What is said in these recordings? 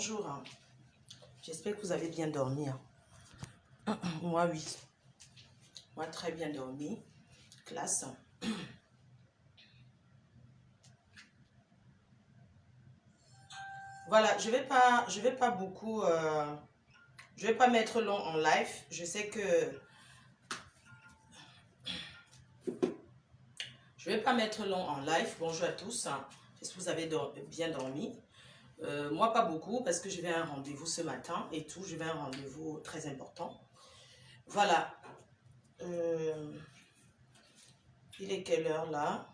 bonjour. J'espère que vous avez bien dormi. Moi, oui. Moi, très bien dormi. Classe. Voilà, je vais pas beaucoup... je vais pas mettre long en live. Je sais que... Je vais pas mettre long en live. Bonjour à tous. J'espère que vous avez bien dormi. Moi, pas beaucoup parce que je vais à un rendez-vous ce matin et tout. Je vais à un rendez-vous très important. Voilà. Il est quelle heure là?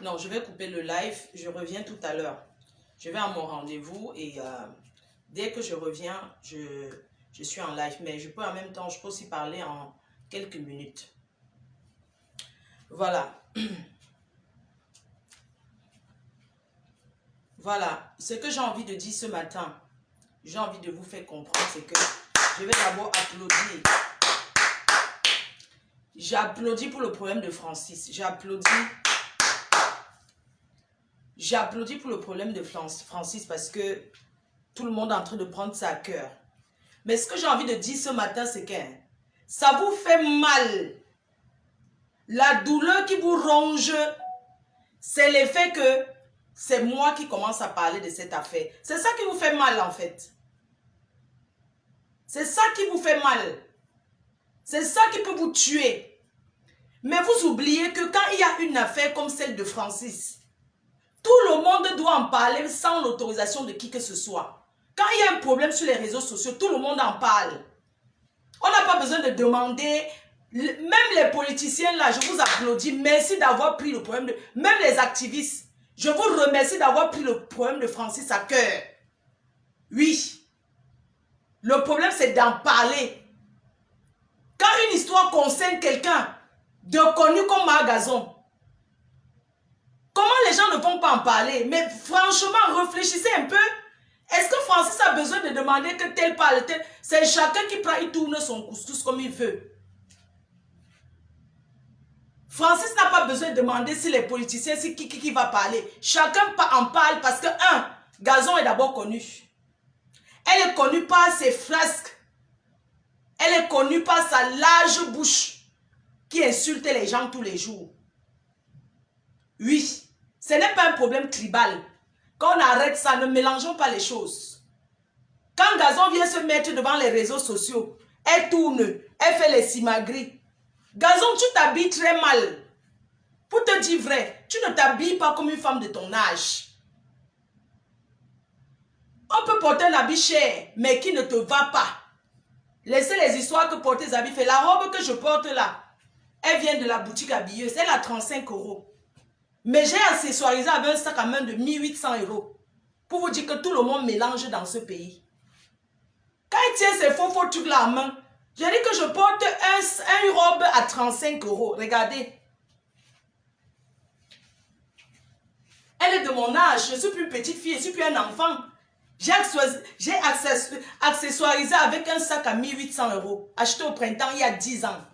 Non, je vais couper le live. Je reviens tout à l'heure. Je vais à mon rendez-vous et dès que je reviens, je suis en live. Mais je peux en même temps, je peux aussi parler en quelques minutes. Voilà. Voilà. Ce que j'ai envie de dire ce matin, j'ai envie de vous faire comprendre, c'est que je vais d'abord applaudir. J'applaudis pour le problème de Francis. J'applaudis pour le problème de Francis parce que tout le monde est en train de prendre ça à cœur. Mais ce que j'ai envie de dire ce matin, c'est que ça vous fait mal. La douleur qui vous ronge, c'est l'effet que c'est moi qui commence à parler de cette affaire. C'est ça qui vous fait mal en fait. C'est ça qui vous fait mal. C'est ça qui peut vous tuer. Mais vous oubliez que quand il y a une affaire comme celle de Francis, tout le monde doit en parler sans l'autorisation de qui que ce soit. Quand il y a un problème sur les réseaux sociaux, tout le monde en parle. On n'a pas besoin de demander. Même les politiciens là, je vous applaudis. Merci d'avoir pris le problème de... Même les activistes, je vous remercie d'avoir pris le problème de Francis à cœur. Oui. Le problème, c'est d'en parler. Quand une histoire concerne quelqu'un de connu comme Marc Gazon, comment les gens ne vont pas en parler? Mais franchement, réfléchissez un peu. Est-ce que Francis a besoin de demander que tel parle tel? C'est chacun qui prend, il tourne son couscous comme il veut. Francis n'a pas besoin de demander si les politiciens, si qui va parler. Chacun en parle parce que, Gazon est d'abord connue. Elle est connue par ses frasques. Elle est connue par sa large bouche qui insulte les gens tous les jours. Oui, ce n'est pas un problème tribal. Quand on arrête ça, ne mélangeons pas les choses. Quand Gazon vient se mettre devant les réseaux sociaux, elle tourne, elle fait les simagris. Gazon, tu t'habilles très mal. Pour te dire vrai, tu ne t'habilles pas comme une femme de ton âge. On peut porter un habit cher, mais qui ne te va pas. Laissez les histoires que porter les habits fait. La robe que je porte là, elle vient de la boutique habilleuse. Elle a 35 €. Mais j'ai accessoirisé avec un sac à main de 1800 €. Pour vous dire que tout le monde mélange dans ce pays. Quand il tient ces faux trucs là en main, j'ai dit que je porte une robe à 35 €. Regardez. Elle est de mon âge. Je ne suis plus une petite fille, je ne suis plus un enfant. J'ai accessoirisé avec un sac à 1800 €. Acheté au printemps il y a 10 ans.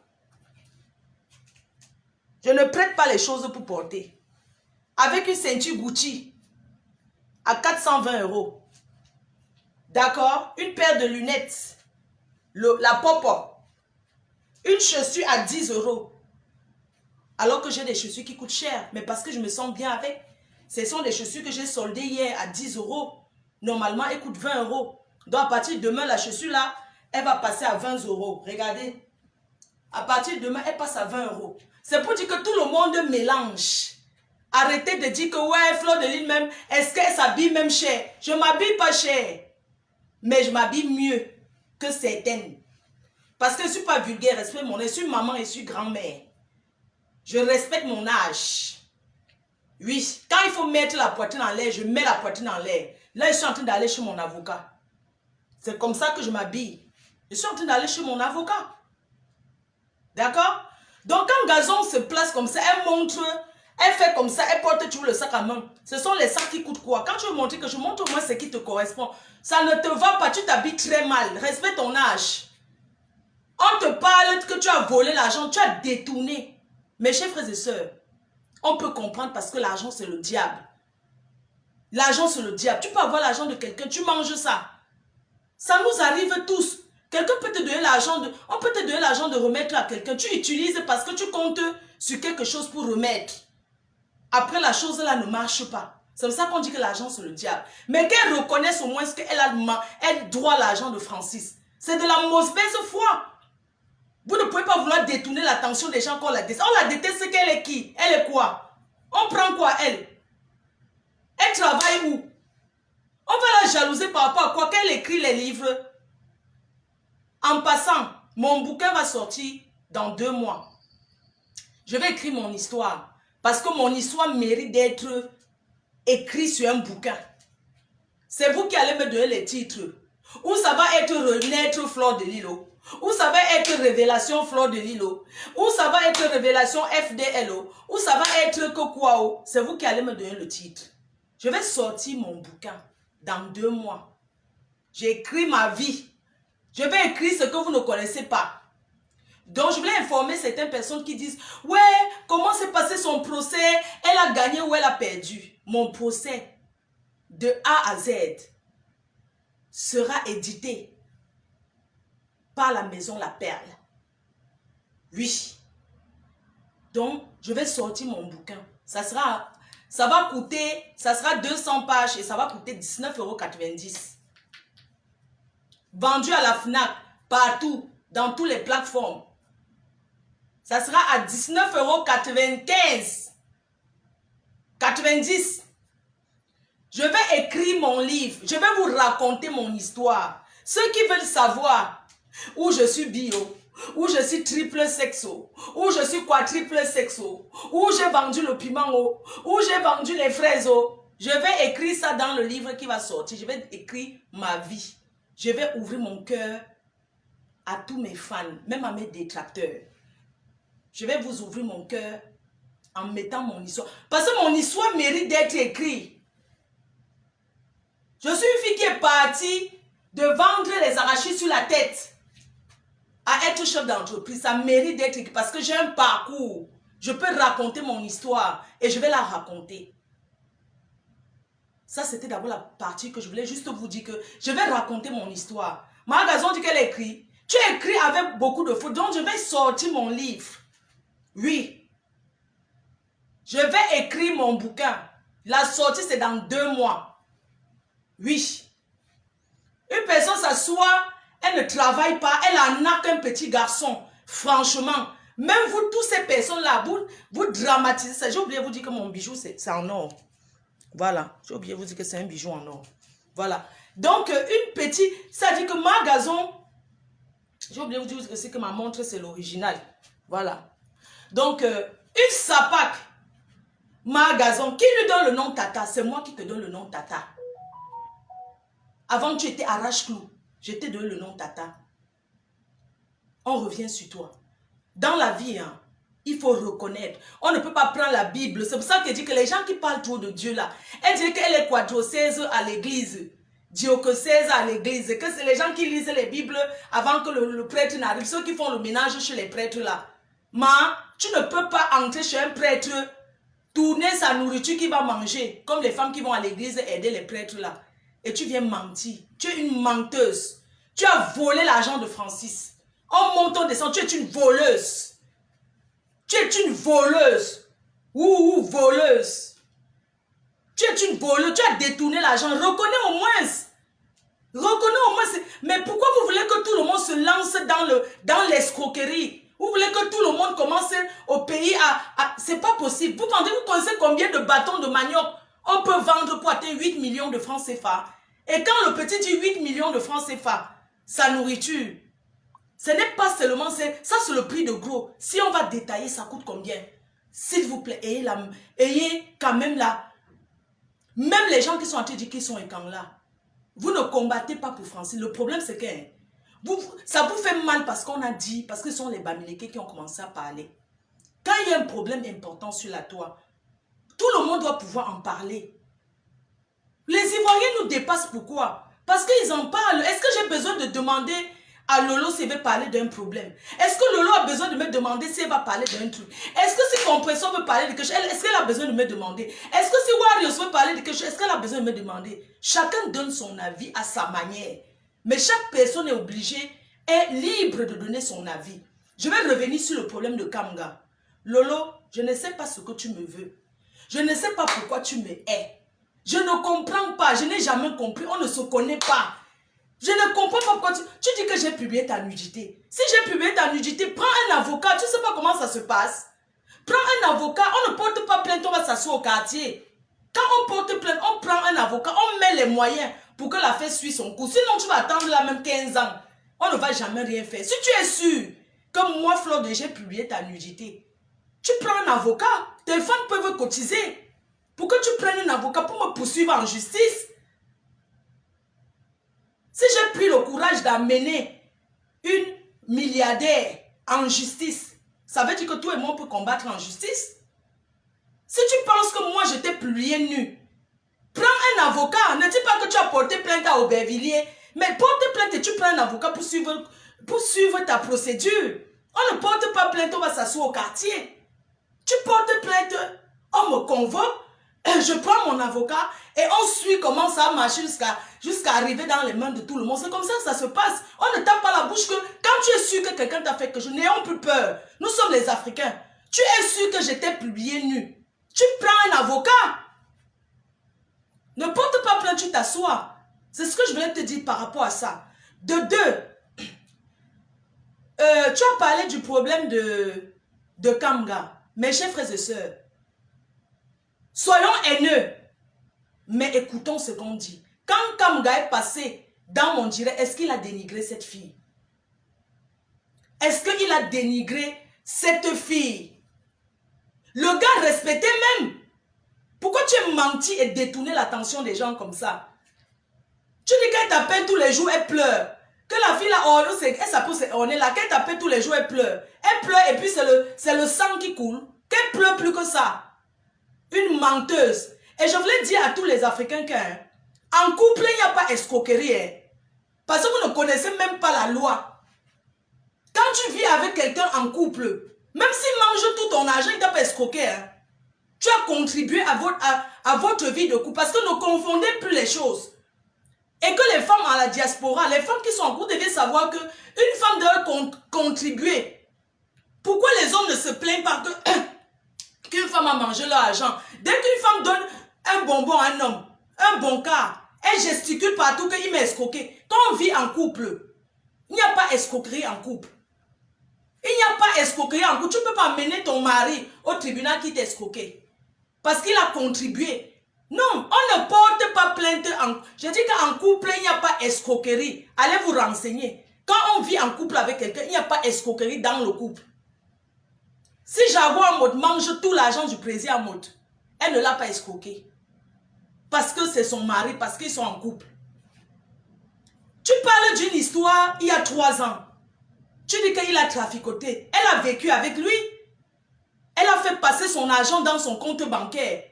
Je ne prête pas les choses pour porter. Avec une ceinture Gucci à 420 €. D'accord? Une paire de lunettes. La popo. Une chaussure à 10 €. Alors que j'ai des chaussures qui coûtent cher. Mais parce que je me sens bien avec. Ce sont des chaussures que j'ai soldées hier à 10 €. Normalement, elle coûte 20 €. Donc, à partir de demain, la chaussure là, elle va passer à 20 €. Regardez. À partir de demain, elle passe à 20 €. C'est pour dire que tout le monde mélange. Arrêtez de dire que, ouais, Fleur de Lys même, est-ce qu'elle s'habille même cher? Je ne m'habille pas cher. Mais je m'habille mieux que certaines. Parce que je ne suis pas vulgaire, respecte mon âge. Je suis maman et je suis grand-mère. Je respecte mon âge. Oui, quand il faut mettre la poitrine en l'air, je mets la poitrine en l'air. Là, je suis en train d'aller chez mon avocat. C'est comme ça que je m'habille. Je suis en train d'aller chez mon avocat. D'accord? Donc, quand Gazon se place comme ça, elle montre, elle fait comme ça, elle porte toujours le sac à main. Ce sont les sacs qui coûtent quoi? Quand tu veux montrer que je montre au moins ce qui te correspond, ça ne te va pas, tu t'habilles très mal. Respecte ton âge. On te parle que tu as volé l'argent, tu as détourné. Mes chers frères et sœurs, on peut comprendre parce que l'argent, c'est le diable. L'argent, c'est le diable. Tu peux avoir l'argent de quelqu'un, tu manges ça. Ça nous arrive tous. Quelqu'un peut te donner l'argent on peut te donner l'argent de remettre à quelqu'un. Tu utilises parce que tu comptes sur quelque chose pour remettre. Après, la chose là ne marche pas. C'est pour ça qu'on dit que l'argent, c'est le diable. Mais qu'elle reconnaisse au moins qu'elle doit l'argent de Francis. C'est de la mauvaise foi. Vous ne pouvez pas vouloir détourner l'attention des gens qu'on la déteste. On la déteste, qu'elle est qui? Elle est quoi? On prend quoi, elle? Elle travaille où? On va la jalouser par rapport à quoi? Qu'elle écrit les livres. En passant, mon bouquin va sortir dans 2 mois. Je vais écrire mon histoire. Parce que mon histoire mérite d'être écrite sur un bouquin. C'est vous qui allez me donner les titres. Ou ça va être Renaître Fleur de Lilo. Ou ça va être Révélation Fleur de Lilo. Ou ça va être Révélation FDLO. Ou ça va être Kokwao. C'est vous qui allez me donner le titre. Je vais sortir mon bouquin dans 2 mois. J'ai écrit ma vie. Je vais écrire ce que vous ne connaissez pas. Donc, je voulais informer certaines personnes qui disent « Ouais, comment s'est passé son procès? Elle a gagné ou elle a perdu? » Mon procès, de A à Z, sera édité par la maison La Perle. Oui. Donc, je vais sortir mon bouquin. Ça va coûter, ça sera 200 pages et ça va coûter 19,90 €. Vendu à la FNAC, partout, dans toutes les plateformes. Ça sera à 19,95 €. 90. Je vais écrire mon livre. Je vais vous raconter mon histoire. Ceux qui veulent savoir où je suis bio, où je suis triple sexo, où je suis quadruple sexo, où j'ai vendu le piment, où j'ai vendu les fraises. Je vais écrire ça dans le livre qui va sortir. Je vais écrire ma vie. Je vais ouvrir mon cœur à tous mes fans, même à mes détracteurs. Je vais vous ouvrir mon cœur en mettant mon histoire. Parce que mon histoire mérite d'être écrite. Je suis une fille qui est partie de vendre les arachides sur la tête à être chef d'entreprise. Ça mérite d'être écrit parce que j'ai un parcours. Je peux raconter mon histoire et je vais la raconter. Ça, c'était d'abord la partie que je voulais juste vous dire que je vais raconter mon histoire. Ma Gazon dit qu'elle écrit. Tu écris avec beaucoup de fautes. Donc, je vais sortir mon livre. Oui. Je vais écrire mon bouquin. La sortie, c'est dans 2 mois. Oui. Une personne s'assoit, elle ne travaille pas, elle en a qu'un petit garçon. Franchement, même vous, toutes ces personnes-là, vous dramatisez ça. J'ai oublié de vous dire que mon bijou, c'est en or. Voilà. J'ai oublié de vous dire que c'est un bijou en or. Voilà. Donc, une petite, ça dit que ma gazon, j'ai oublié de vous dire que ma montre, c'est l'original. Voilà. Donc, une sapac, ma gazon, qui lui donne le nom Tata? C'est moi qui te donne le nom Tata. Avant, tu étais arrache-clou. Je t'ai donné le nom Tata. On revient sur toi. Dans la vie, hein, il faut reconnaître. On ne peut pas prendre la Bible. C'est pour ça qu'elle dit que les gens qui parlent trop de Dieu là, elle dit qu'elle est quadrocèse à l'église. Diocèse à l'église. Que c'est les gens qui lisent les Bibles avant que le prêtre n'arrive. Ceux qui font le ménage chez les prêtres là. Mais tu ne peux pas entrer chez un prêtre, tourner sa nourriture qu'il va manger. Comme les femmes qui vont à l'église aider les prêtres là. Et tu viens mentir. Tu es une menteuse. Tu as volé l'argent de Francis. On monte, on descend. Tu es une voleuse. Tu es une voleuse. Ouh, voleuse. Tu es une voleuse. Tu as détourné l'argent. Reconnais au moins. Reconnais au moins. Mais pourquoi vous voulez que tout le monde se lance dans l'escroquerie? Vous voulez que tout le monde commence au pays à c'est pas possible. Vous connaissez combien de bâtons de manioc on peut vendre pour atteindre 8 millions de francs CFA. Et quand le petit dit 8 millions de francs CFA, sa nourriture, ce n'est pas seulement, ça c'est le prix de gros. Si on va détailler, ça coûte combien? S'il vous plaît, ayez quand même là. Même les gens qui sont en train de dire qu'ils sont écans là, vous ne combattez pas pour Francis. Le problème c'est que ça vous fait mal parce qu'on a dit, parce que ce sont les Bamileke qui ont commencé à parler. Quand il y a un problème important sur la toile, tout le monde doit pouvoir en parler. Les Ivoiriens nous dépassent pourquoi? Parce qu'ils en parlent. Est-ce que j'ai besoin de demander à Lolo s'il veut parler d'un problème? Est-ce que Lolo a besoin de me demander si elle va parler d'un truc? Est-ce que si Compression veut parler de quelque chose, est-ce qu'elle a besoin de me demander? Est-ce que si Warriors veut parler de quelque chose, est-ce qu'elle a besoin de me demander? Chacun donne son avis à sa manière. Mais chaque personne est obligée, est libre de donner son avis. Je vais revenir sur le problème de Kamga. Lolo, je ne sais pas ce que tu me veux. Je ne sais pas pourquoi tu me hais. Je ne comprends pas, je n'ai jamais compris, on ne se connaît pas. Je ne comprends pas pourquoi tu dis que j'ai publié ta nudité. Si j'ai publié ta nudité, prends un avocat, tu ne sais pas comment ça se passe. Prends un avocat, on ne porte pas plainte, on va s'asseoir au quartier. Quand on porte plainte, on prend un avocat, on met les moyens pour que l'affaire suive son cours. Sinon, tu vas attendre là même 15 ans. On ne va jamais rien faire. Si tu es sûr que moi, Flore, j'ai publié ta nudité, tu prends un avocat. Tes fans peuvent cotiser pour que tu prennes un avocat pour me poursuivre en justice. Si j'ai pris le courage d'amener une milliardaire en justice, ça veut dire que toi et moi on peut combattre en justice. Si tu penses que moi je t'ai publié nu, prends un avocat. Ne dis pas que tu as porté plainte à Aubervilliers, mais porte plainte et tu prends un avocat pour suivre ta procédure. On ne porte pas plainte, on va s'asseoir au quartier. Tu portes plainte, on me convoque, je prends mon avocat et on suit comment ça marche jusqu'à arriver dans les mains de tout le monde. C'est comme ça que ça se passe. On ne tape pas la bouche que quand tu es sûr que quelqu'un t'a fait quelque chose, n'ayons plus peur. Nous sommes les Africains. Tu es sûr que j'étais publié nu. Tu prends un avocat. Ne porte pas plainte, tu t'assois. C'est ce que je voulais te dire par rapport à ça. De deux, tu as parlé du problème de Kamga. Mes chers frères et sœurs, soyons haineux, mais écoutons ce qu'on dit. Quand Kamga est passé dans mon direct, est-ce qu'il a dénigré cette fille? Est-ce qu'il a dénigré cette fille? Le gars respectait même. Pourquoi tu as menti et détourné l'attention des gens comme ça? Tu dis qu'elle t'appelle tous les jours, elle pleure. Que la fille là, elle s'appelle, on est là, qu'elle t'appelle tous les jours, elle pleure. Elle pleure et puis c'est le sang qui coule. Qu'elle pleure plus que ça. Une menteuse. Et je voulais dire à tous les Africains qu'en couple, il n'y a pas escroquerie. Hein. Parce que vous ne connaissez même pas la loi. Quand tu vis avec quelqu'un en couple, même s'il mange tout ton argent, il ne t'a pas escroqué. Hein. Tu as contribué à votre vie de couple. Parce que ne confondez plus les choses. Et que les femmes à la diaspora, les femmes qui sont en couple, devaient savoir qu'une femme doit contribuer. Pourquoi les hommes ne se plaignent pas qu'une femme a mangé leur argent? Dès qu'une femme donne un bonbon à un homme, un bon cas, elle gesticule partout qu'il m'a escroqué. Quand on vit en couple, il n'y a pas escroquerie en couple. Il n'y a pas escroquerie en couple. Tu ne peux pas mener ton mari au tribunal qui t'a escroqué. Parce qu'il a contribué. Non, on ne porte pas plainte. Je dis qu'en couple, il n'y a pas escroquerie. Allez vous renseigner. Quand on vit en couple avec quelqu'un, il n'y a pas escroquerie dans le couple. Si Jaguar Mode mange tout l'argent du président Mode, elle ne l'a pas escroqué. Parce que c'est son mari, parce qu'ils sont en couple. Tu parles d'une histoire il y a 3 ans. Tu dis qu'il a traficoté. Elle a vécu avec lui. Elle a fait passer son argent dans son compte bancaire.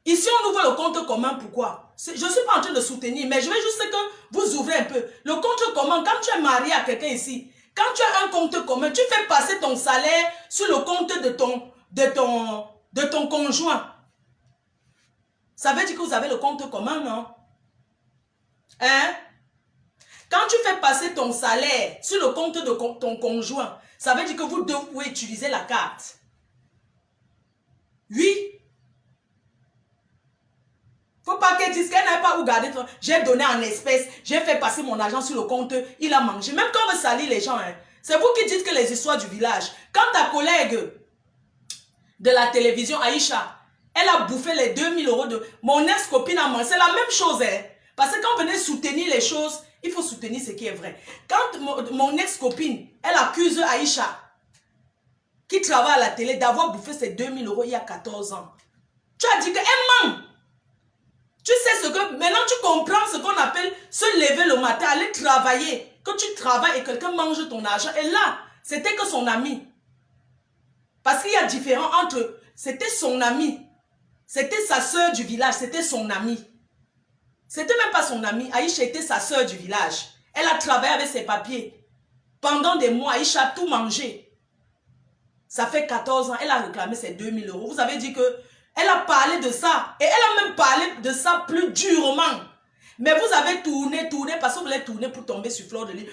Ici, on ouvre le compte commun. Pourquoi? Je ne suis pas en train de soutenir, mais je veux juste que vous ouvrez un peu. Le compte commun, quand tu es marié à quelqu'un ici, quand tu as un compte commun, tu fais passer ton salaire sur le compte de ton conjoint. Ça veut dire que vous avez le compte commun, non? Hein? Quand tu fais passer ton salaire sur le compte de ton conjoint, ça veut dire que vous devez utiliser la carte. Oui. Faut pas qu'elle dise qu'elle n'a pas où garder. J'ai donné en espèces, j'ai fait passer mon argent sur le compte, il a mangé. Même quand on veut salir les gens, hein, c'est vous qui dites que les histoires du village. Quand ta collègue de la télévision, Aïcha, elle a bouffé les 2000 € de... Mon ex-copine a mangé. C'est la même chose. Hein, parce que quand on venait soutenir les choses, il faut soutenir ce qui est vrai. Quand mon ex-copine, elle accuse Aïcha, qui travaille à la télé, d'avoir bouffé ces 2000 € il y a 14 ans. Tu as dit qu'elle ment. Tu sais ce que... Maintenant, tu comprends ce qu'on appelle se lever le matin, aller travailler. Quand tu travailles et quelqu'un mange ton argent. Et là, c'était que son ami. Parce qu'il y a différent entre... C'était son ami. C'était sa soeur du village. C'était son ami. C'était même pas son ami. Aïcha était sa soeur du village. Elle a travaillé avec ses papiers. Pendant des mois, Aïcha a tout mangé. Ça fait 14 ans, elle a réclamé ses 2000 euros. Vous avez dit que elle a parlé de ça. Et elle a même parlé de ça plus durement. Mais vous avez tourné parce que vous voulez tourner pour tomber sur Fleur de Lys.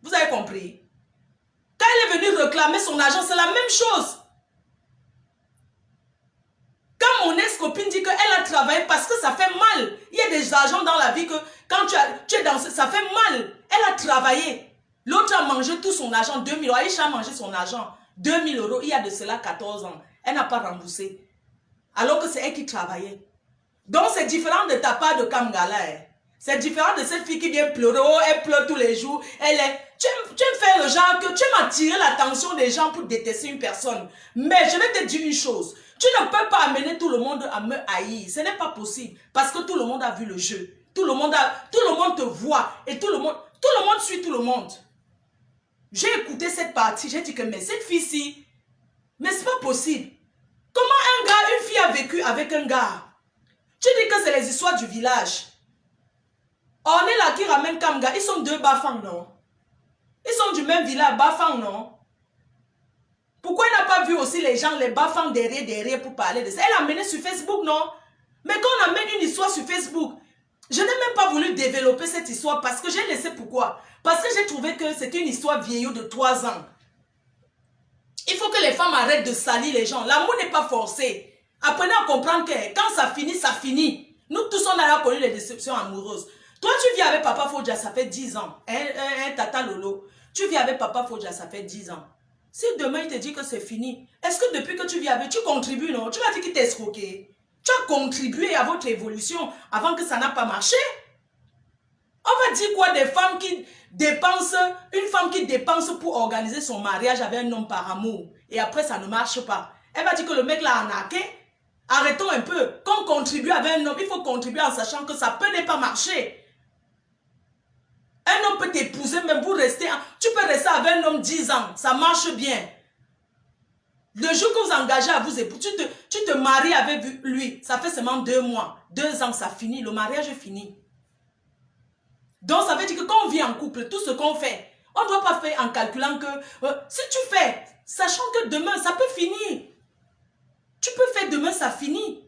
Vous avez compris? Quand elle est venue réclamer son argent, c'est la même chose. Quand mon ex-copine dit qu'elle a travaillé parce que ça fait mal. Il y a des argents dans la vie que quand tu es dans ça fait mal. Elle a travaillé. L'autre a mangé tout son argent, 2000 euros. Aïcha a mangé son argent, 2000 euros. Il y a de cela 14 ans. Elle n'a pas remboursé. Alors que c'est elle qui travaillait. Donc c'est différent de ta part de Kamgala. Hein. C'est différent de cette fille qui vient pleurer. Oh, elle pleure tous les jours. Elle est... Tu aimes faire le genre que tu aimes attirer l'attention des gens pour détester une personne. Mais je vais te dire une chose. Tu ne peux pas amener tout le monde à me haïr. Ce n'est pas possible. Parce que tout le monde a vu le jeu. Tout le monde te voit. Et tout le monde suit tout le monde. J'ai écouté cette partie. J'ai dit que mais cette fille-ci, mais c'est pas possible. Comment une fille a vécu avec un gars? Tu dis que c'est les histoires du village. On est là qui ramène Kamga. Ils sont deux Bafang, non? Ils sont du même village, Bafang, non? Pourquoi elle n'a pas vu aussi les gens, les Bafang derrière pour parler de ça? Elle a amené sur Facebook, non? Mais quand on amène une histoire sur Facebook, je n'ai même pas voulu développer cette histoire parce que j'ai laissé pourquoi? Parce que j'ai trouvé que c'était une histoire vieillotte de 3 ans. Il faut que les femmes arrêtent de salir les gens. L'amour n'est pas forcé. Apprenez à comprendre que quand ça finit, ça finit. Nous tous, on a connu les déceptions amoureuses. Toi, tu vis avec Papa Fodja, ça fait 10 ans. Tata Lolo. Tu vis avec Papa Fodja, ça fait 10 ans. Si demain, il te dit que c'est fini, est-ce que depuis que tu vis avec, tu contribues, non? Tu m'as dit qu'il t'a escroqué. Tu as contribué à votre évolution avant que ça n'a pas marché. On va dire quoi des femmes qui dépensent, une femme qui dépense pour organiser son mariage avec un homme par amour. Et après, ça ne marche pas. Elle va dire que le mec l'a arnaqué. Arrêtons un peu. Quand on contribue avec un homme, il faut contribuer en sachant que ça peut ne pas marcher. Un homme peut t'épouser, mais vous restez... Tu peux rester avec un homme 10 ans. Ça marche bien. Le jour que vous engagez à vous épouser, tu te maries avec lui. Ça fait seulement 2 mois. 2 ans, ça finit. Le mariage est fini. Donc, ça veut dire que quand on vit en couple, tout ce qu'on fait, on ne doit pas faire en calculant que... si tu fais, sachant que demain, ça peut finir. Tu peux faire demain, ça finit.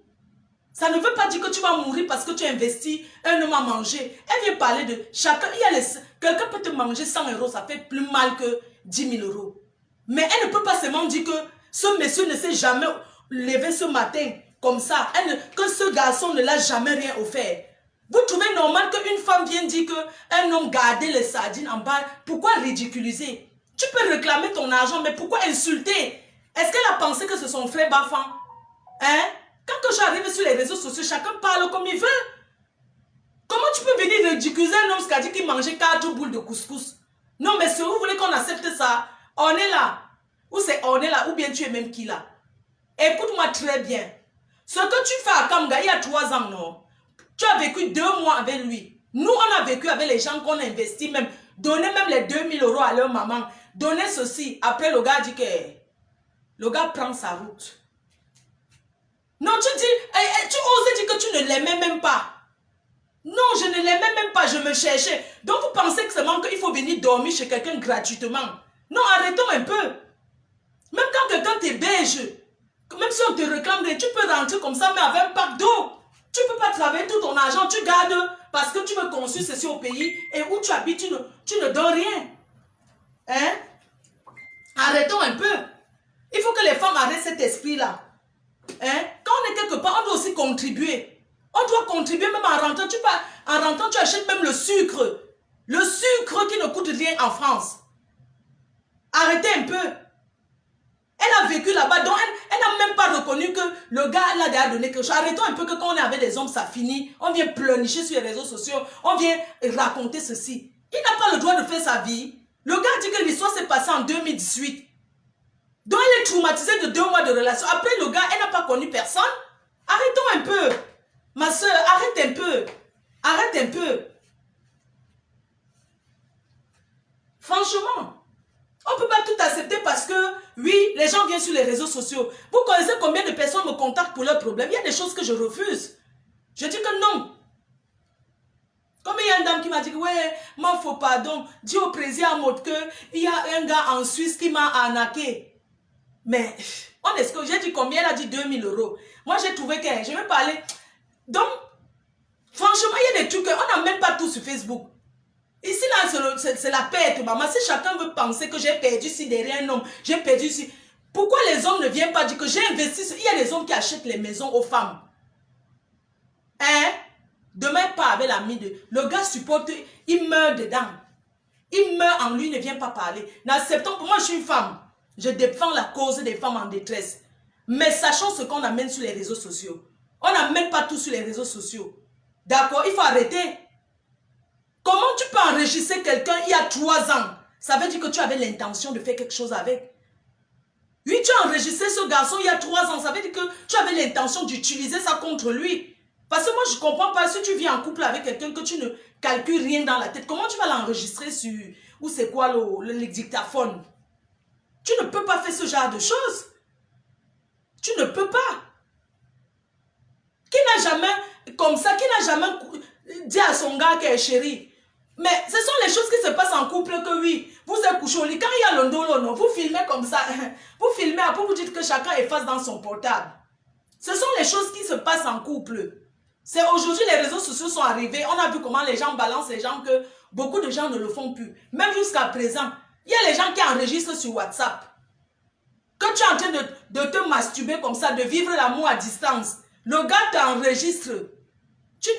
Ça ne veut pas dire que tu vas mourir parce que tu investis un homme à manger. Elle vient parler de chacun. Quelqu'un peut te manger 100 euros, ça fait plus mal que 10 000 euros. Mais elle ne peut pas seulement dire que ce monsieur ne s'est jamais levé ce matin comme ça. Que ce garçon ne l'a jamais rien offert. Vous trouvez normal qu'une femme vienne dire qu'un homme gardait les sardines en bas? Pourquoi ridiculiser? Tu peux réclamer ton argent, mais pourquoi insulter? Est-ce qu'elle a pensé que c'est son frère Bafang? Hein? Quand j'arrive sur les réseaux sociaux, chacun parle comme il veut. Comment tu peux venir ridiculiser un homme qui a dit qu'il mangeait 4 boules de couscous? Non, mais si vous voulez qu'on accepte ça, on est là. Ou c'est on est là, ou bien tu es même qui là. Écoute-moi très bien. Ce que tu fais à Kamga, il y a 3 ans, non? Tu as vécu 2 mois avec lui. Nous, on a vécu avec les gens qu'on a investi même. Donner même les 2000 euros à leur maman. Donner ceci. Après, le gars dit que... Le gars prend sa route. Non, tu osais dire que tu ne l'aimais même pas. Non, je ne l'aimais même pas, je me cherchais. Donc, vous pensez que seulement qu'il faut venir dormir chez quelqu'un gratuitement. Non, arrêtons un peu. Même quand quelqu'un t'héberge, même si on te réclame, tu peux rentrer comme ça, mais avec un pack d'eau. Tu ne peux pas travailler tout ton argent, tu gardes parce que tu veux construire ceci au pays et où tu habites, tu ne donnes rien. Hein? Arrêtons un peu. Il faut que les femmes arrêtent cet esprit-là. Hein? Quand on est quelque part, on doit aussi contribuer. On doit contribuer même en rentrant. En rentrant, tu achètes même le sucre. Le sucre qui ne coûte rien en France. Arrêtez un peu. Elle a vécu là-bas, donc elle n'a même pas reconnu que le gars l'a déjà donné quelque chose. Arrêtons un peu que quand on est avec des hommes, ça finit. On vient pleurnicher sur les réseaux sociaux. On vient raconter ceci. Il n'a pas le droit de faire sa vie. Le gars dit que l'histoire s'est passée en 2018. Donc elle est traumatisée de 2 mois de relation. Après le gars, elle n'a pas connu personne. Arrêtons un peu. Ma soeur, arrête un peu. Arrête un peu. Franchement. On ne peut pas tout accepter parce que, oui, les gens viennent sur les réseaux sociaux. Vous connaissez combien de personnes me contactent pour leurs problèmes? Il y a des choses que je refuse. Je dis que non. Comme il y a une dame qui m'a dit, ouais, moi, faut pardon, dis au président Motke, il y a un gars en Suisse qui m'a arnaqué. Mais, on est ce que j'ai dit combien? Elle a dit 2000 euros. Moi, j'ai trouvé que, je vais parler. Donc, franchement, il y a des trucs, on n'a même pas tout sur Facebook. Ici, là, c'est la perte, maman. Si chacun veut penser que j'ai perdu si derrière un homme, j'ai perdu si... Pourquoi les hommes ne viennent pas dire que j'ai investi? Il y a des hommes qui achètent les maisons aux femmes. Hein? Demain, pas avec l'ami de... Le gars supporte, il meurt dedans. Il meurt en lui, ne vient pas parler. N'acceptons que moi, je suis une femme. Je défends la cause des femmes en détresse. Mais sachons ce qu'on amène sur les réseaux sociaux. On n'amène pas tout sur les réseaux sociaux. D'accord? Il faut arrêter. Comment tu peux enregistrer quelqu'un il y a 3 ans? Ça veut dire que tu avais l'intention de faire quelque chose avec. Oui, tu as enregistré ce garçon il y a 3 ans. Ça veut dire que tu avais l'intention d'utiliser ça contre lui. Parce que moi, je ne comprends pas. Si tu vis en couple avec quelqu'un que tu ne calcules rien dans la tête, comment tu vas l'enregistrer sur... Ou c'est quoi le dictaphone? Tu ne peux pas faire ce genre de choses. Tu ne peux pas. Qui n'a jamais... Comme ça, qui n'a jamais dit à son gars qu'elle est chérie? Mais ce sont les choses qui se passent en couple que oui, vous êtes couché au lit. Quand il y a l'ondolo, non, vous filmez comme ça. Vous filmez, après vous dites que chacun efface dans son portable. Ce sont les choses qui se passent en couple. C'est aujourd'hui les réseaux sociaux sont arrivés. On a vu comment les gens balancent les gens que beaucoup de gens ne le font plus. Même jusqu'à présent, il y a les gens qui enregistrent sur WhatsApp. Quand tu es en train de te masturber comme ça, de vivre l'amour à distance, le gars t'enregistre. Tu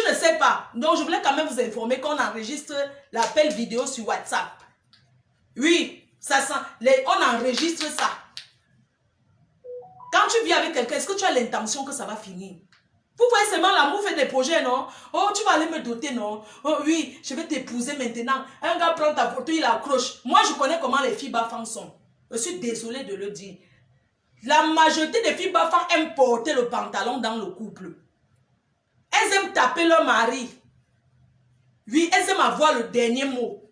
ne sais pas. Donc, je voulais quand même vous informer qu'on enregistre l'appel vidéo sur WhatsApp. Oui, ça sent, on enregistre ça. Quand tu vis avec quelqu'un, est-ce que tu as l'intention que ça va finir? Vous voyez seulement l'amour fait des projets, non? Oh, tu vas aller me doter, non? Oh oui, je vais t'épouser maintenant. Un gars prend ta photo, il accroche. Moi, je connais comment les filles baffans sont. Je suis désolée de le dire. La majorité des filles baffans aiment porter le pantalon dans le couple. Elles aiment taper leur mari. Oui, elles aiment avoir le dernier mot.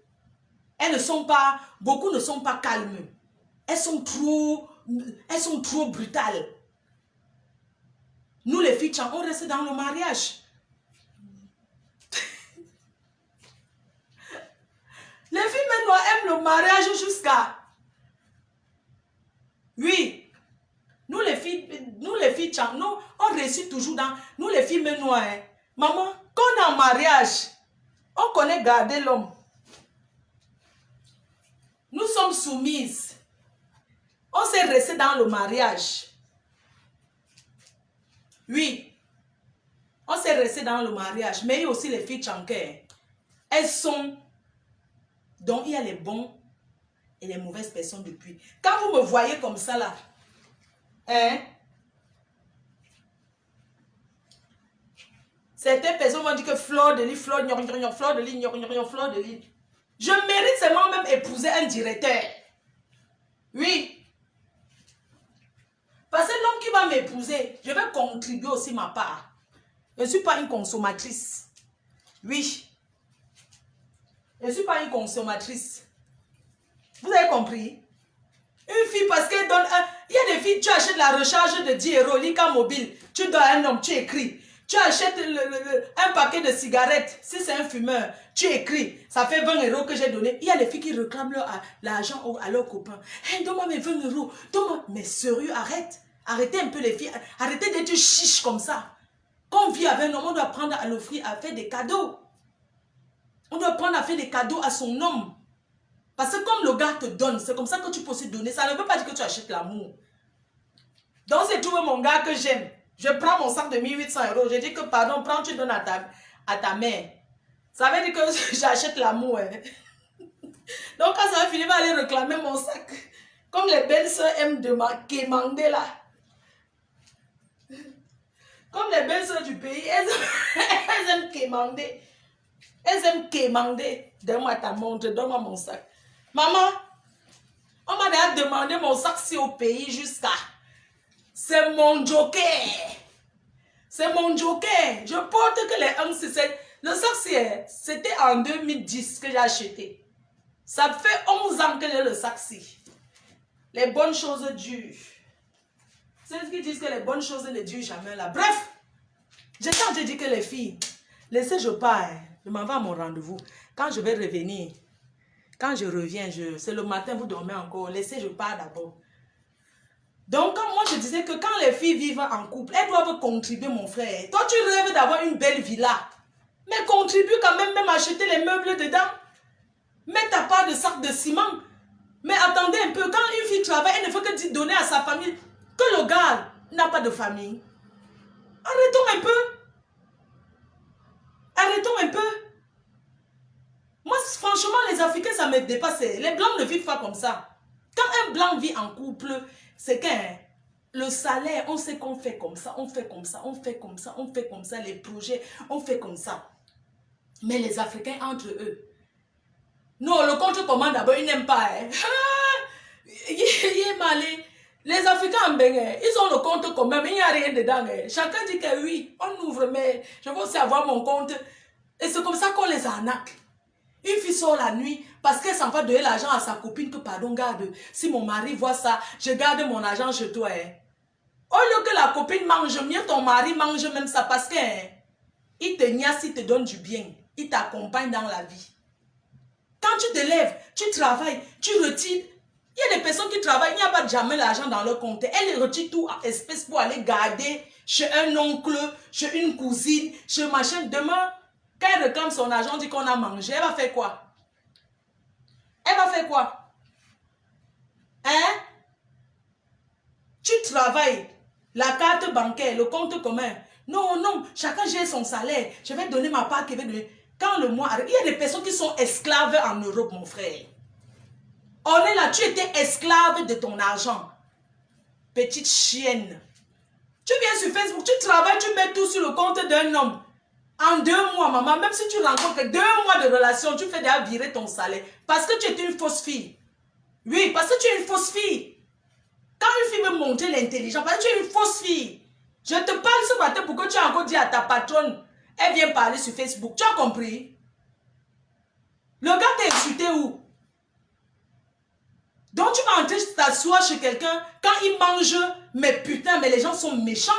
Elles ne sont pas, beaucoup ne sont pas calmes. Elles sont trop brutales. Nous les filles, on reste dans le mariage. Les filles maintenant aiment le mariage jusqu'à... Oui. Nous les filles, nous, on réussit toujours dans... Nous les filles maintenant, hein. Maman, quand on est en mariage, on connaît garder l'homme. Nous sommes soumises. On s'est resté dans le mariage. Oui. On s'est resté dans le mariage. Mais il y a aussi les filles tchanké. Elles sont... Donc, il y a les bons et les mauvaises personnes depuis. Quand vous me voyez comme ça, là, hein, certaines personnes vont dire que fleur de lit, fleur de lit. Je mérite seulement même épouser un directeur. Oui. Parce que l'homme qui va m'épouser, je vais contribuer aussi ma part. Je ne suis pas une consommatrice. Oui. Je ne suis pas une consommatrice. Vous avez compris? Une fille, parce qu'elle donne un... Il y a des filles, tu achètes la recharge de 10 euros, l'ICA mobile. Tu donnes un homme, tu écris. Tu achètes un paquet de cigarettes. Si c'est un fumeur, tu écris. Ça fait 20 euros que j'ai donné. Il y a des filles qui réclament l'argent à leurs copains. Hey, donne-moi mes 20 euros. Donne-moi. Mais sérieux, arrête. Arrêtez un peu les filles. Arrêtez d'être chiche comme ça. Quand on vit avec un homme, on doit apprendre à l'offrir, à faire des cadeaux. On doit apprendre à faire des cadeaux à son homme. Parce que comme le gars te donne, c'est comme ça que tu peux aussi donner. Ça ne veut pas dire que tu achètes l'amour. Donc, c'est trouvé mon gars que j'aime. Je prends mon sac de 1800 euros. Je dis que, pardon, prends, tu donnes à ta mère. Ça veut dire que j'achète l'amour. Hein. Donc, quand ça va finir, il va aller réclamer mon sac. Comme les belles soeurs aiment quémander là. Comme les belles soeurs du pays, elles aiment quémander. Elles aiment quémander. Donne-moi ta montre, donne-moi mon sac. Maman, on m'a déjà demandé mon sac si au pays jusqu'à... C'est mon joker. C'est mon joker. Je porte que les 1,67. Le sac, c'était en 2010 que j'ai acheté. Ça fait 11 ans que j'ai le sac-ci. Les bonnes choses durent. C'est ce qui disent que les bonnes choses ne durent jamais là. Bref, j'ai tant dit que les filles Laissez, je pars. Hein. Je m'en vais à mon rendez-vous. Quand je vais revenir, quand je reviens, c'est le matin, vous dormez encore. Laissez, je pars d'abord. Donc, quand moi je disais que quand les filles vivent en couple, elles doivent contribuer, mon frère. Toi, tu rêves d'avoir une belle villa. Mais contribue quand même, même acheter les meubles dedans. Mets ta part de sac de ciment. Mais attendez un peu, quand une fille travaille, elle ne fait que donner à sa famille, que le gars n'a pas de famille. Arrêtons un peu. Arrêtons un peu. Moi, franchement, les Africains, ça me dépasse. Les Blancs ne vivent pas comme ça. Quand un Blanc vit en couple, c'est que le salaire, on sait qu'on fait comme ça, on fait comme ça, on fait comme ça, on fait comme ça, les projets, on fait comme ça. Mais les Africains, entre eux, non, le compte commande d'abord, ils n'aiment pas. Hein. Il est malé. Les Africains en Bénin, ils ont le compte quand même, il n'y a rien dedans. Hein. Chacun dit que oui, on ouvre, mais je veux aussi avoir mon compte. Et c'est comme ça qu'on les arnaque. Une fille sort la nuit parce qu'elle s'en va donner l'argent à sa copine que, pardon, garde, si mon mari voit ça, je garde mon argent chez toi. Hein. Au lieu que la copine mange, mieux ton mari mange même ça parce que hein, il te niasse, il te donne du bien. Il t'accompagne dans la vie. Quand tu te lèves, tu travailles, tu retires. Il y a des personnes qui travaillent, il n'y a pas jamais l'argent dans leur compte. Elles retirent tout en espèces pour aller garder chez un oncle, chez une cousine, chez machin. Demain, quand elle réclame son argent, dit qu'on a mangé, elle va faire quoi? Elle va faire quoi? Hein? Tu travailles, la carte bancaire, le compte commun. Non, non, chacun gère son salaire. Je vais donner ma part qui va donner. Quand le mois arrive, il y a des personnes qui sont esclaves en Europe, mon frère. On est là, tu étais esclave de ton argent. Petite chienne. Tu viens sur Facebook, tu travailles, tu mets tout sur le compte d'un homme. En 2 mois, maman, même si tu rencontres 2 mois de relation, tu fais déjà virer ton salaire. Parce que tu es une fausse fille. Oui, parce que tu es une fausse fille. Quand une fille veut montrer l'intelligence, parce que tu es une fausse fille. Je te parle ce matin pour que tu aies encore dit à ta patronne, elle vient parler sur Facebook. Tu as compris? Le gars t'a insulté où? Donc tu vas entrer t'asseoir chez quelqu'un, quand il mange, mais putain, mais les gens sont méchants.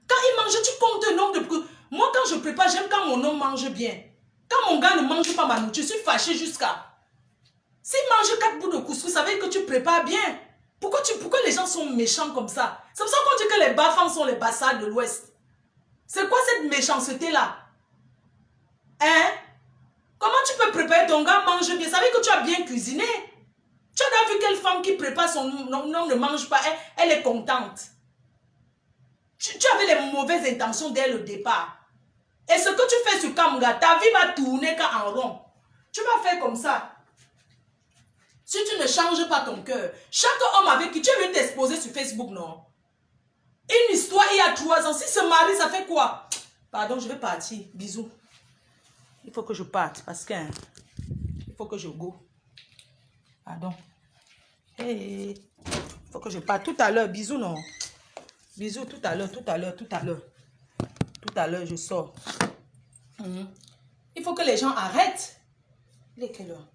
Quand il mange, tu comptes le nombre de... Moi, quand je prépare, j'aime quand mon homme mange bien. Quand mon gars ne mange pas ma nourriture, je suis fâchée jusqu'à... S'il mange 4 bouts de couscous, ça veut dire que tu prépares bien. Pourquoi les gens sont méchants comme ça? C'est pour ça qu'on dit que les Bafans sont les bastards de l'Ouest. C'est quoi cette méchanceté-là? Hein? Comment tu peux préparer ton gars mange bien? Ça veut dire que tu as bien cuisiné. Tu as vu quelle femme qui prépare son homme ne mange pas, elle est contente. Tu avais les mauvaises intentions dès le départ. Et ce que tu fais sur Kamga, ta vie va tourner en rond. Tu vas faire comme ça. Si tu ne changes pas ton cœur, chaque homme avec qui tu es venu t'exposer sur Facebook, non? Une histoire il y a 3 ans, si se marie, ça fait quoi? Pardon, je vais partir. Bisous. Il faut que je parte parce que il faut que je go. Pardon. Hey, il faut que je parte. Tout à l'heure, bisous, non? Bisous, tout à l'heure, tout à l'heure, tout à l'heure. Tout à l'heure, je sors. Il faut que les gens arrêtent. Il est quelle heure?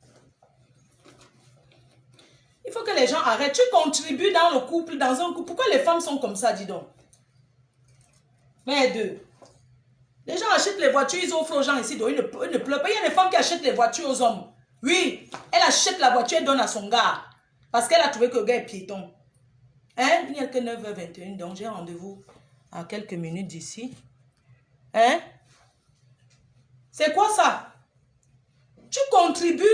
Il faut que les gens arrêtent. Tu contribues dans le couple, dans un couple. Pourquoi les femmes sont comme ça, dis donc? Mais deux. Les gens achètent les voitures, ils offrent aux gens ici, donc ils ne pleurent pas. Il y a des femmes qui achètent les voitures aux hommes. Oui, elle achète la voiture, elle donne à son gars. Parce qu'elle a trouvé que le gars est piéton. Hein? Il n'y a que 9h21, donc j'ai rendez-vous à quelques minutes d'ici. Hein? C'est quoi ça? Tu contribues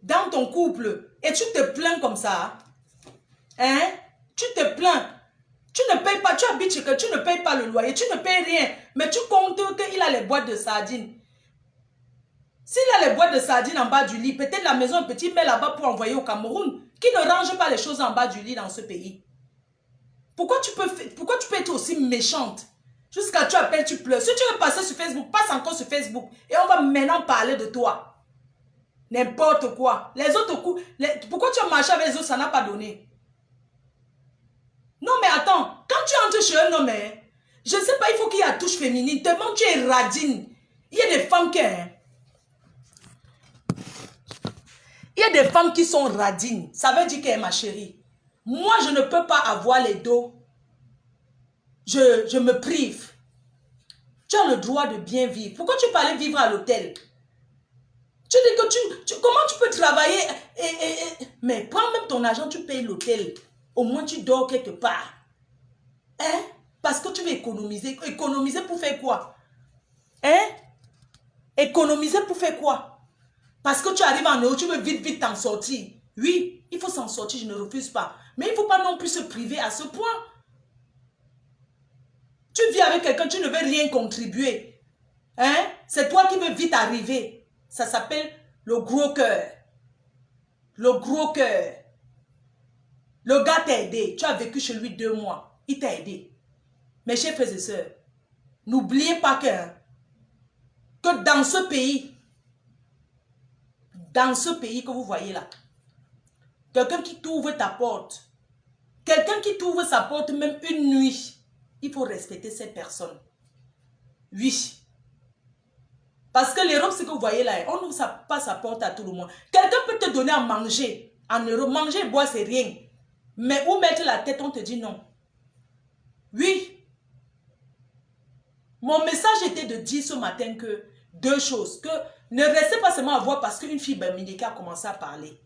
dans ton couple et tu te plains comme ça. Hein? Tu te plains. Tu ne payes pas, tu habites chez quelqu'un, tu ne payes pas le loyer, tu ne payes rien. Mais tu comptes qu'il a les boîtes de sardines. S'il a les boîtes de sardines en bas du lit, peut-être la maison est petite, mais là-bas pour envoyer au Cameroun. Qui ne range pas les choses en bas du lit dans ce pays? Pourquoi tu peux être aussi méchante? Jusqu'à tu appelles, tu pleures. Si tu veux passer sur Facebook, passe encore sur Facebook. Et on va maintenant parler de toi. N'importe quoi. Les autres coups, pourquoi tu as marché avec les autres, ça n'a pas donné? Non mais attends, quand tu entres chez un homme, je ne sais pas, il faut qu'il y ait la touche féminine. Tellement tu es radine. Il y a des femmes qui... Il y a des femmes qui sont radines. Ça veut dire qu'elle est ma chérie. Moi, je ne peux pas avoir les dos. Je me prive. Tu as le droit de bien vivre. Pourquoi tu peux aller vivre à l'hôtel? Tu dis que comment tu peux travailler mais prends même ton argent, tu payes l'hôtel. Au moins tu dors quelque part. Hein? Parce que tu veux économiser. Économiser pour faire quoi? Hein? Économiser pour faire quoi? Parce que tu arrives en Europe, tu veux vite, vite t'en sortir. Oui, il faut s'en sortir, je ne refuse pas. Mais il ne faut pas non plus se priver à ce point. Tu vis avec quelqu'un, tu ne veux rien contribuer. Hein? C'est toi qui veux vite arriver. Ça s'appelle le gros cœur. Le gros cœur. Le gars t'a aidé. Tu as vécu chez lui 2 mois. Il t'a aidé. Mes chers frères et sœurs, n'oubliez pas que dans ce pays que vous voyez là, quelqu'un qui t'ouvre ta porte, quelqu'un qui t'ouvre sa porte même une nuit, il faut respecter cette personne. Oui. Parce que l'Europe, ce que vous voyez là, on n'ouvre pas sa porte à tout le monde. Quelqu'un peut te donner à manger. En Europe, manger et boire, c'est rien. Mais où mettre la tête, on te dit non. Oui. Mon message était de dire ce matin que 2 choses. Que ne restez pas seulement à voir parce qu'une fille Bamileka a commencé à parler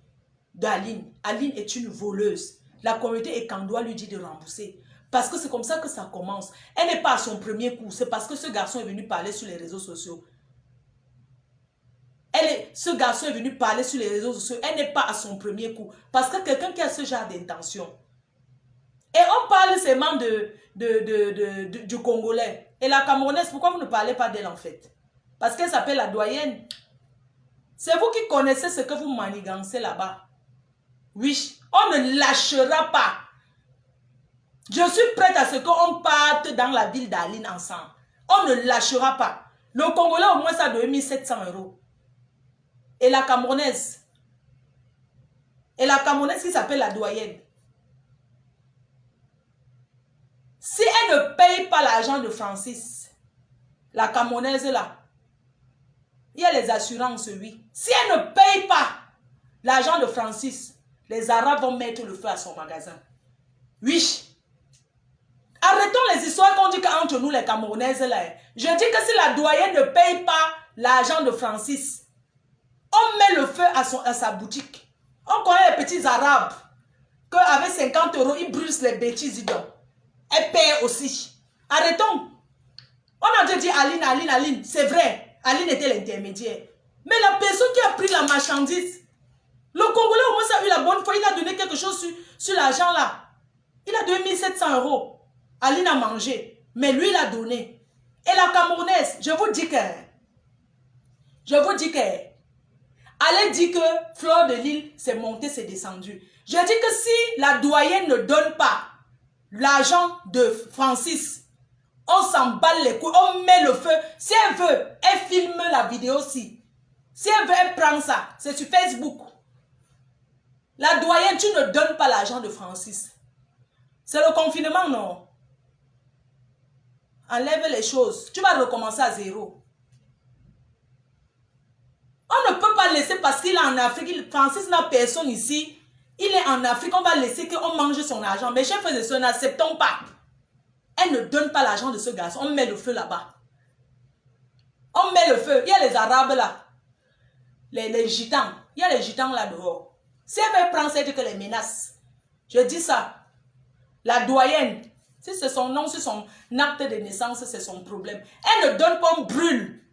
d'Aline. Aline est une voleuse. La communauté Ekandoa lui dit de rembourser. Parce que c'est comme ça que ça commence. Elle n'est pas à son premier coup. C'est parce que ce garçon est venu parler sur les réseaux sociaux. Ce garçon est venu parler sur les réseaux sociaux. Elle n'est pas à son premier coup. Parce que quelqu'un qui a ce genre d'intention. Et on parle seulement du Congolais. Et la Camerounaise, pourquoi vous ne parlez pas d'elle en fait? Parce qu'elle s'appelle la doyenne. C'est vous qui connaissez ce que vous manigancez là-bas. Oui, on ne lâchera pas. Je suis prête à ce qu'on parte dans la ville d'Aline ensemble. On ne lâchera pas. Le Congolais au moins ça de 1700 €. Et la Camerounaise. Et la Camerounaise qui s'appelle la doyenne. Si elle ne paye pas l'argent de Francis, la Camerounaise là, il y a les assurances, oui. Si elle ne paye pas l'argent de Francis, les Arabes vont mettre le feu à son magasin. Oui. Arrêtons les histoires qu'on dit qu'entre nous, les Camerounaises là. Je dis que si la doyenne ne paye pas l'argent de Francis, on met le feu à sa boutique. On connaît les petits Arabes qu'avec 50 €, ils brûlent les bêtises dedans. Elle paye aussi. Arrêtons. On a déjà dit Aline. C'est vrai. Aline était l'intermédiaire. Mais la personne qui a pris la marchandise, le Congolais au moins ça a eu la bonne foi. Il a donné quelque chose sur l'argent là. Il a donné 1700 €. Aline a mangé. Mais lui, il a donné. Et la Camerounaise, je vous dis que... Allez dire que Fleur de Lille, c'est monté, c'est descendu. Je dis que si la doyenne ne donne pas l'argent de Francis, on s'emballe les couilles, on met le feu. Si elle veut, elle filme la vidéo aussi. Si elle veut, elle prend ça. C'est sur Facebook. La doyenne, tu ne donnes pas l'argent de Francis. C'est le confinement, non? Enlève les choses. Tu vas recommencer à 0. On ne peut pas laisser parce qu'il est en Afrique. Francis n'a personne ici. Il est en Afrique. On va laisser qu'on mange son argent. Mais chers frères et sœurs, n'acceptons pas. Elle ne donne pas l'argent de ce garçon. On met le feu là-bas. On met le feu. Il y a les Arabes là. Les gitans. Il y a les gitans là dehors. Si elle veut prendre, c'est que les menaces. Je dis ça. La doyenne. Si c'est son nom, si son acte de naissance, c'est son problème. Elle ne donne pas, on brûle.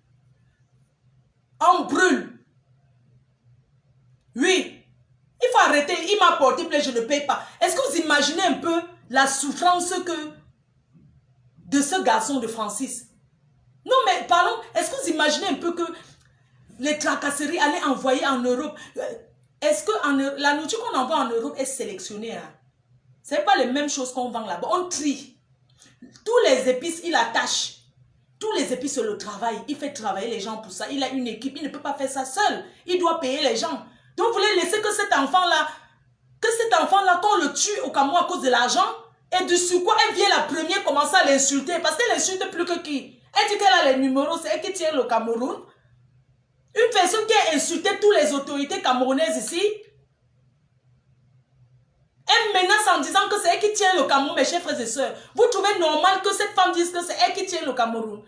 On brûle. Oui. Il faut arrêter. Il m'a porté plainte, je ne paye pas. Est-ce que vous imaginez un peu la souffrance de ce garçon de Francis? Non, mais parlons. Est-ce que vous imaginez un peu que les tracasseries allaient envoyer en Europe? Est-ce que la nourriture qu'on envoie en Europe est sélectionnée? Hein? Ce n'est pas les mêmes choses qu'on vend là-bas. On trie. Tous les épices, il attache. Tous les épices sur le travail. Il fait travailler les gens pour ça. Il a une équipe. Il ne peut pas faire ça seul. Il doit payer les gens. Donc, vous voulez laisser que cet enfant-là, qu'on le tue au Cameroun à cause de l'argent? Et du surcroît, elle vient la première commencer à l'insulter. Parce qu'elle insulte plus que qui? Elle dit qu'elle a les numéros. C'est elle qui tient le Cameroun. Une personne qui a insulté toutes les autorités camerounaises ici. Elle menace en disant que c'est elle qui tient le Cameroun, mes chers frères et sœurs. Vous trouvez normal que cette femme dise que c'est elle qui tient le Cameroun?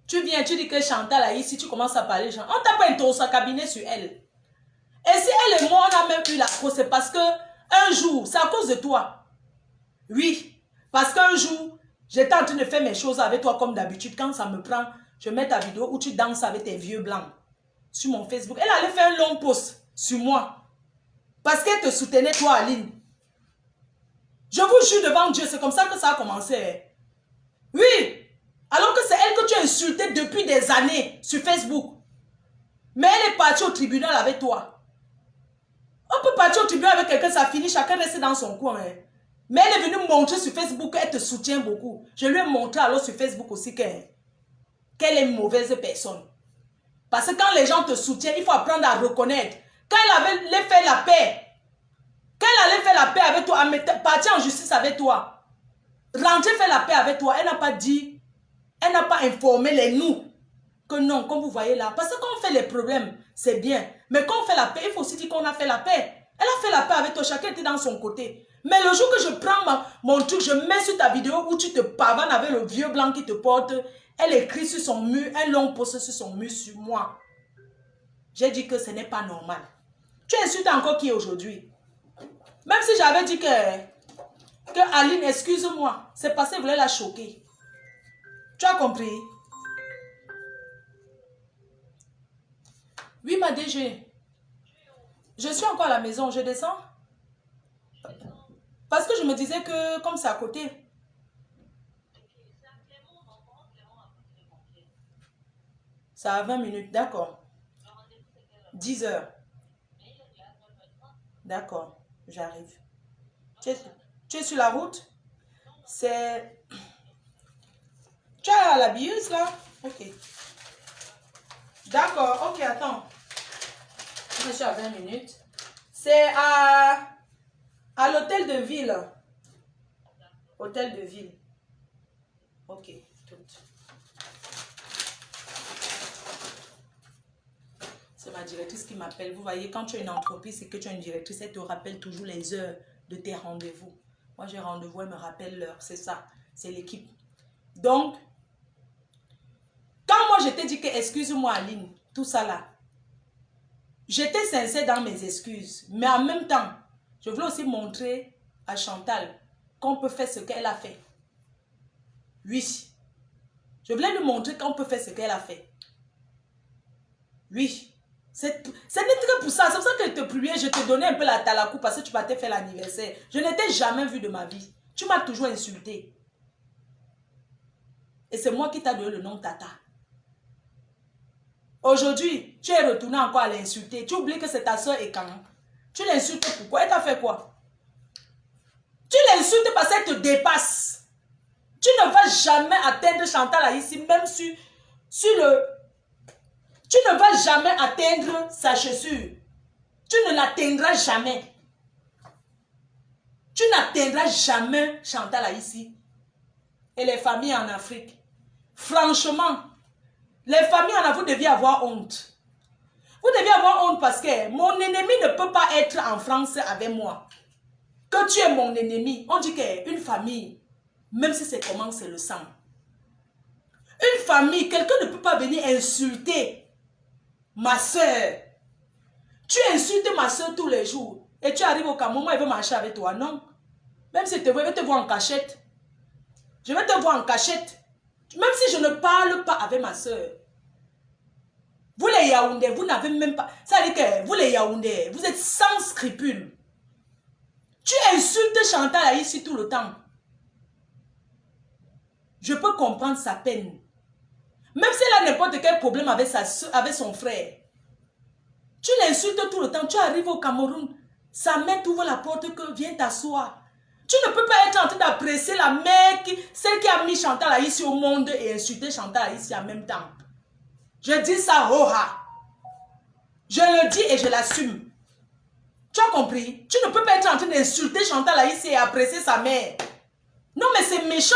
Tu viens, tu dis que Chantal a ici, tu commences à parler. On t'a pas introduit sa cabinet sur elle. Et si elle et moi, on a même eu la cause, c'est parce que un jour, c'est à cause de toi. Oui, parce qu'un jour, j'étais en train de faire mes choses avec toi comme d'habitude. Quand ça me prend, je mets ta vidéo où tu danses avec tes vieux blancs sur mon Facebook. Elle allait faire un long post sur moi. Parce qu'elle te soutenait, toi, Aline. Je vous jure devant Dieu, c'est comme ça que ça a commencé. Oui. Alors que c'est elle que tu as insultée depuis des années sur Facebook. Mais elle est partie au tribunal avec toi. On peut partir au tribunal avec quelqu'un, ça finit, chacun reste dans son coin. Hein. Mais elle est venue montrer sur Facebook qu'elle te soutient beaucoup. Je lui ai montré alors sur Facebook aussi qu'elle est une mauvaise personne. Parce que quand les gens te soutiennent, il faut apprendre à reconnaître. Quand elle avait fait la paix, quand elle allait faire la paix avec toi, partir en justice avec toi, rentrer faire la paix avec toi, elle n'a pas dit, elle n'a pas informé les nous que non, comme vous voyez là. Parce que quand on fait les problèmes, c'est bien. Mais quand on fait la paix, il faut aussi dire qu'on a fait la paix. Elle a fait la paix avec toi, chacun était dans son côté. Mais le jour que je prends mon truc, je mets sur ta vidéo où tu te pavanes avec le vieux blanc qui te porte, elle écrit sur son mur, un long post sur son mur sur moi. J'ai dit que ce n'est pas normal. Tu insultes encore qui aujourd'hui? Même si j'avais dit que Aline, excuse-moi, c'est parce qu'elle voulait la choquer. Tu as compris? Oui, ma DG. Je suis encore à la maison, je descends. Parce que je me disais que comme c'est à côté. Ça a 20 minutes, d'accord. 10 heures. D'accord, j'arrive. Tu es sur la route? C'est... Tu as la billeuse là? Ok. D'accord, ok, attends. Je suis à 20 minutes. C'est à l'hôtel de ville. Hôtel de ville. Ok, tout. C'est ma directrice qui m'appelle. Vous voyez, quand tu as une entreprise et que tu as une directrice, elle te rappelle toujours les heures de tes rendez-vous. Moi, j'ai rendez-vous, elle me rappelle l'heure. C'est ça. C'est l'équipe. Donc, quand moi, je t'ai dit que excuse-moi, Aline, tout ça là, j'étais sincère dans mes excuses. Mais en même temps, je voulais aussi montrer à Chantal qu'on peut faire ce qu'elle a fait. Oui. Je voulais lui montrer qu'on peut faire ce qu'elle a fait. Oui. Ce n'est que pour ça. C'est pour ça que je te priais, je te donnais un peu la talakou parce que tu partais faire l'anniversaire. Je n'étais jamais vu de ma vie. Tu m'as toujours insulté. Et c'est moi qui t'ai donné le nom Tata. Aujourd'hui, tu es retourné encore à l'insulter. Tu oublies que c'est ta soeur et quand tu l'insultes pourquoi? Elle t'a fait quoi? Tu l'insultes parce qu'elle te dépasse. Tu ne vas jamais atteindre Chantal ici, même sur le... Tu ne vas jamais atteindre sa chaussure. Tu ne l'atteindras jamais. Tu n'atteindras jamais Chantal ici. Et les familles en Afrique. Franchement, les familles en Afrique, vous deviez avoir honte. Vous deviez avoir honte parce que mon ennemi ne peut pas être en France avec moi. Que tu es mon ennemi. On dit qu'une famille, même si c'est comment, c'est le sang. Une famille, quelqu'un ne peut pas venir insulter ma soeur. Tu insultes ma soeur tous les jours. Et tu arrives au Cameroun, elle veut marcher avec toi. Non. Même si je vais te voir en cachette. Je vais te voir en cachette. Même si je ne parle pas avec ma soeur. Vous les Yaoundais, vous n'avez même pas... Ça veut dire que vous les Yaoundais, vous êtes sans scrupules. Tu insultes Chantal ici tout le temps. Je peux comprendre sa peine. Même si elle a n'importe quel problème avec, avec son frère. Tu l'insultes tout le temps. Tu arrives au Cameroun. Sa mère t'ouvre la porte que viens t'asseoir. Tu ne peux pas être en train d'apprécier la mère, celle qui a mis Chantal ici au monde et insulter Chantal ici en même temps. Je dis ça, hoha. Je le dis et je l'assume. Tu as compris? Tu ne peux pas être en train d'insulter Chantal ici et apprécier sa mère. Non, mais c'est méchant.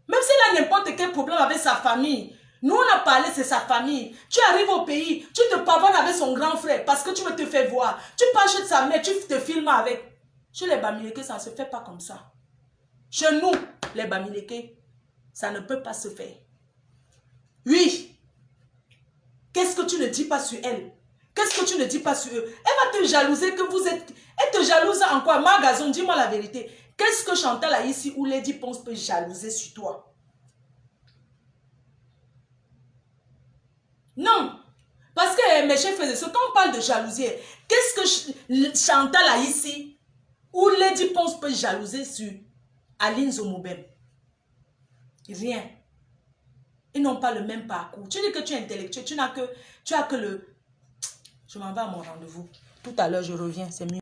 Même s'il a n'importe quel problème avec sa famille. Nous, on a parlé, c'est sa famille. Tu arrives au pays, tu te pavanes avec son grand frère parce que tu veux te faire voir. Tu parles chez sa mère, tu te filmes avec. Chez les Bamileke, ça ne se fait pas comme ça. Chez nous, les Bamileke, ça ne peut pas se faire. Oui. Qu'est-ce que tu ne dis pas sur elle? Qu'est-ce que tu ne dis pas sur eux? Elle va te jalouser que vous êtes... Elle te jalouse en quoi? Magazon, dis-moi la vérité. Qu'est-ce que Chantal a ici ou Lady Ponce peut jalouser sur toi? Non. Parce que mes chers frères et sœurs, quand on parle de jalousie, qu'est-ce que Chantal a ici ou Lady Ponce peut jalouser sur Aline Zomobem? Rien. Ils n'ont pas le même parcours. Tu dis que tu es intellectuel, tu as que le... Je m'en vais à mon rendez-vous. Tout à l'heure, je reviens, c'est mieux.